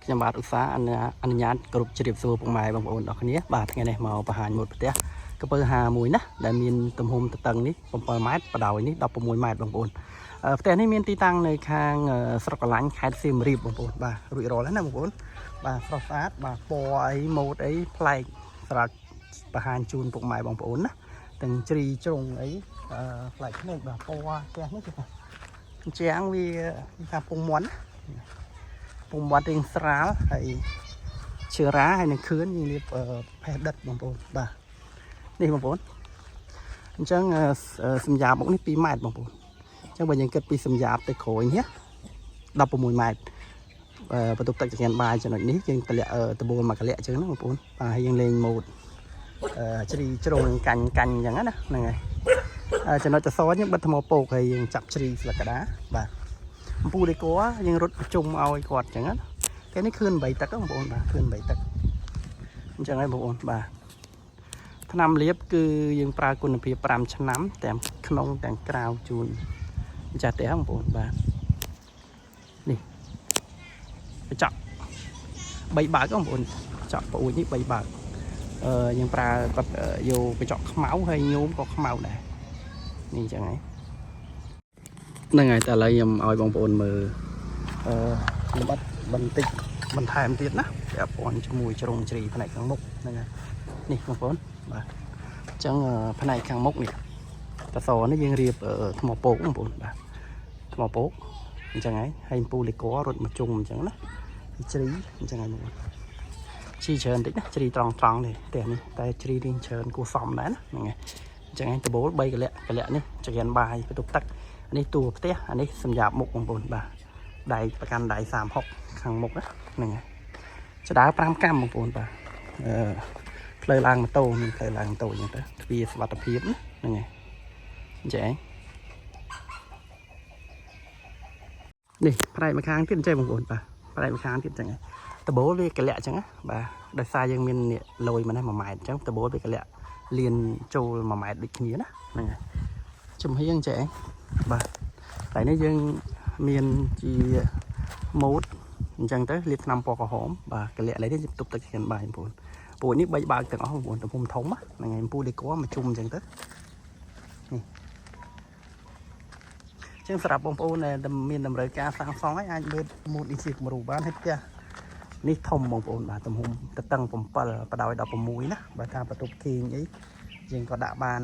ខ្ញុំបាទឧស្សាហ៍អនុញ្ញាតគ្រប់ជ្រាបសួរពុកម៉ែបងប្អូនអរគ្នាបាទថ្ងៃនេះមកបង្ហាញមួយផ្ទះកពើ51ណាដែលមានទំហំទទឹងនេះ7ម៉ែត្របដោយនេះ16ម៉ែត្របងប្អូនផ្ទះនេះមានទីតាំងនៅខាងស្រុកកលាញ់ខេត្តសៀមរាបបងប្អូនបាទរួចរាល់ហើយណាបងប្អូនបាទស្រស់ស្អាតបាទពណ៌អីម៉ូដអីប្លែកសម្រាប់បង្ហាញជូនពុកម៉ែបងប្អូនណាទាំងជ្រីជ្រុងអីប្លែកភ្នែកបាទពណ៌ផ្ទះនេះគឺជាងវាថាពងមាន់ពុំបាត់រៀងស្រាលហើយឈើរ៉ាហើយនឹងខឿនយើងលាបផេះដិតបងប្អូនបាទនេះបងប្អូនអញ្ចឹងសម្យ៉ាបមុខនេះ2ម៉ែត្របងប្អូនអញ្ចឹងបើយើងគិតពីសម្យ៉ាបទៅក្រួយនេះ16ម៉ែត្របន្ទប់ទឹកចង្កៀនបាយចំណុចនេះយើងតម្លាក់ដបូលមួយកលៈអញ្ចឹងណាបងប្អូនបាទហើយយើងលេងម៉ូតជ្រីជ្រុងកាញ់អញ្ចឹងណាហ្នឹងហើយចំណុចតសយើងបិទថ្មពោកហើយយើងចាប់ជ្រីស្លឹកក្តារបាទអំពូដេក័រយើងរត់ប្រជុំឲ្យគាត់អញ្ចឹងណាគេនេះខឿន8ទឹកបងប្អូនបាទខឿន8ទឹកអញ្ចឹងហើយបងប្អូនបាទថ្នាំលាបគឺយើងប្រើគុណភាព5ឆ្នាំទាំងក្នុងទាំងក្រៅជូនម្ចាស់ផ្ទះបងប្អូនបាទនេះកញ្ចក់3បើកបងប្អូនកញ្ចក់ប្អួយនេះ3បើកយើងប្រើគាត់យកកញ្ចក់ខ្មៅហើយញោមក៏ខ្មៅដែរនេះអញ្ចឹងហើយហ្នឹងហើយតែឥឡូវខ្ញុំឲ្យបងប្អូនមើលលម្អិតបន្តិចបន្ថែមទៀតណាពាក់ព័ន្ធជាមួយជ្រុងជ្រីផ្នែកខាងមុខហ្នឹងហើយនេះបងប្អូនបាទអញ្ចឹងផ្នែកខាងមុខនេះតសនេះយើងរៀបថ្មពោកបងប្អូនបាទថ្មពោកអញ្ចឹងហើយពូលីក័ររត់មកជុំអញ្ចឹងណាជ្រីអញ្ចឹងហើយបងប្អូនជីច្រើនតិចណាជ្រីត្រង់នេះផ្ទះនេះតែជ្រីរៀងច្រើនគួរសមដែរណាហ្នឹងហើយអញ្ចឹងហើយដបូល3កលៈនេះចង្កៀនបាយបន្ទប់ទឹកនេះតួផ្ទះអានេះសម្រាប់មុខបងប្អូនបាទដៃប្រកាន់ដៃ36ខាងមុខហ្នឹងហើយចដើ5កាំបងប្អូនបាទផ្លូវឡើងម៉ូតូមានផ្លូវឡើងម៉ូតូអញ្ចឹងទៅទ្វារសុវត្ថិភាពហ្នឹងហើយអញ្ចឹងនេះផ្នែកម្ខាងទៀតអញ្ចឹងបងប្អូនបាទផ្នែកម្ខាងទៀតអញ្ចឹងដបូលវាកលៈអញ្ចឹងបាទដោយសារយើងមានលយមកនេះ1ម៉ែត្រអញ្ចឹងដបូលវាកលៈលៀនចូល1ម៉ែត្រដូចគ្នាណាហ្នឹងហើយចំហៀងអញ្ចឹងបាទតែនេះយើងមានជាម៉ូតអញ្ចឹងទៅលាបថ្នាំពណ៌ក្រហមបាទកលៈឥឡូវនេះទប់ទឹកចង្កៀនបាយបងប្អូនពួកនេះ3បើកទាំងអស់បងប្អូនទំហំធំហ្នឹងហើយពូដេក័រមកជុំអញ្ចឹងទៅនេះអញ្ចឹងសម្រាប់បងប្អូនដែលមានតម្រូវការសាងសង់ហើយអាចមើលម៉ូតនេះជាគំរូបានហើយផ្ទះនេះធំបងប្អូនបាទទំហំតតឹង7បដោយ16ណាបើថាបន្ទប់គេងអីយើងក៏ដាក់បាន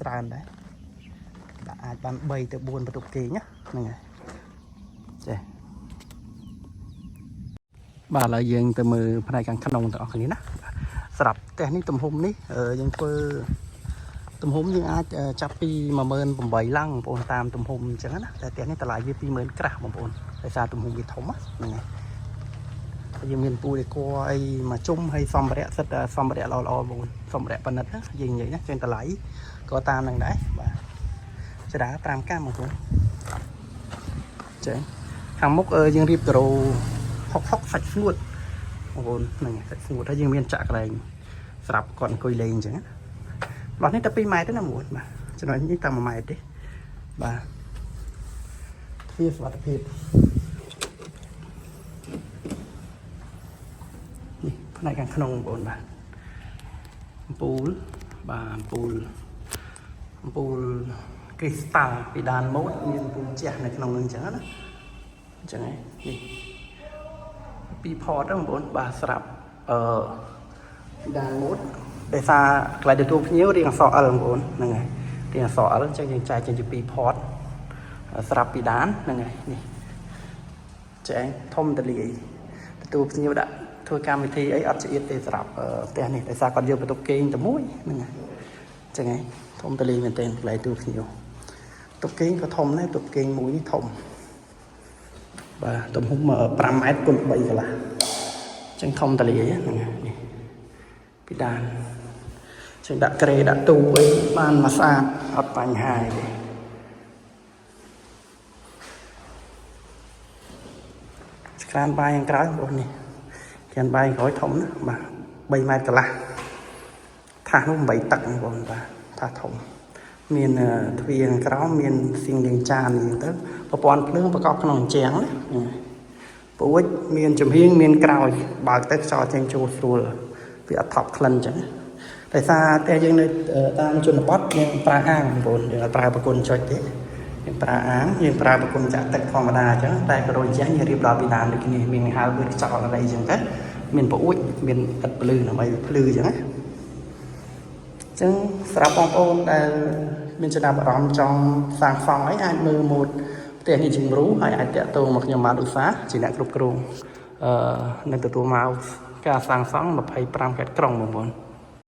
ច្រើនដែរដាក់អាចបាន3ទៅ4បន្ទប់គេងណាហ្នឹងហើយចេះបាទឥឡូវយើងទៅមើលផ្នែកខាងក្នុងទាំងអស់គ្នាណាសម្រាប់ផ្ទះនេះទំហំនេះយើងធ្វើទំហំយើងអាចចាប់ពី18000ឡើងបងប្អូនតាមទំហំអញ្ចឹងណាតែផ្ទះនេះតម្លៃវា20000ក្រាស់បងប្អូនដោយសារទំហំវាធំហ្នឹងហើយយើងមានពូដេក័រអីមកជុំហើយសម្ភារៈសិតសម្ភារៈល្អបងប្អូនសម្ភារៈប៉និតយើងនិយាយណាចេញតម្លៃក៏តាមនឹងដែរបាទចដា5កាំបងប្អូនចេះខាងមុខយើងរៀបការ៉ូ60សាច់ស្ងួតបងប្អូនហ្នឹងសាច់ស្ងួតហើយយើងមានចាក់កន្លែងស្រាប់គាត់អង្គុយលេងអញ្ចឹងបាទនេះតែ2ម៉ែត្រទេណាបងប្អូនបាទចំណុចនេះតែ1ម៉ែត្រទេបាទទ្វារសុវត្ថិភាពនេះផ្នែកខាងក្នុងបងប្អូនបាទអំពូលបាទអំពូលគ្រីស្តាល់ពីដានម៉ូតមានអំពូលជះនៅក្នុងនឹងអញ្ចឹងណាអញ្ចឹងនេះ2ផតបងប្អូនបាទស្រាប់ពីដានម៉ូតដោយសារកន្លែងទទួលភ្ញៀវរៀងអក្សរ L បងប្អូនហ្នឹងហើយរៀងអក្សរ L អញ្ចឹងយើងចែកចេញជា2ផតស្រាប់ពីដានហ្នឹងហើយនេះចែកធំតលាយទទួលភ្ញៀវដាក់ធ្វើកម្មវិធីអីអត់ឆ្អៀតទេស្រាប់ផ្ទះនេះដោយសារគាត់យកបន្ទប់គេងតែមួយហ្នឹងហើយអញ្ចឹងហើយធំតលាយមែនទែនកន្លែងទទួលភ្ញៀវបន្ទប់គេងក៏ធំដែរបន្ទប់គេងមួយនេះធំបាទទំហំ5ម៉ែត្រគុណ3កន្លះអញ្ចឹងធំតលាយហ្នឹងនេះពីដានអញ្ចឹងដាក់ក្រេដាក់ទូអីបានមកស្អាតអត់បញ្ហាទេស្រានបាយខាងក្រោយបងប្អូននេះស្រានបាយក្រោយធំណាបាទ3ម៉ែត្រកន្លះថាសនោះ8ទឹកបងប្អូនបាទថាសធំមានទ្វារខាងក្រោមមានសៀងលាងចានអញ្ចឹងទៅប្រព័ន្ធភ្លើងប្រកបក្នុងជញ្ជាំងណា ปุ้ยมีนจุ่มเฮียงมีนกราวบางเต็กซอเชงจูสูลvì ở thọc lần chẳng tại sao tại dân này ta chuẩn bắt nhưng pra ang bồn để pra bạc quân cho thế nhưng pra ang nhưng pra bạc quân chặt tết phong đa chứ tại cái đôi chén như riệp đào bị đàn được cái này mình hai bên chọn ở đây chẳng hết mình bụi mình ật lư là mày lư chẳng á chứ fra phong ôn mình sẽ làm ở trong sàng phòng ấy ai mưa một tiền thì chừng rú hay ai tẹt tô mặc nhiều mà đột phá chỉ là cục kêu nên từ tua màu cả sàng phẳng mà phải pram cái trồng một bốn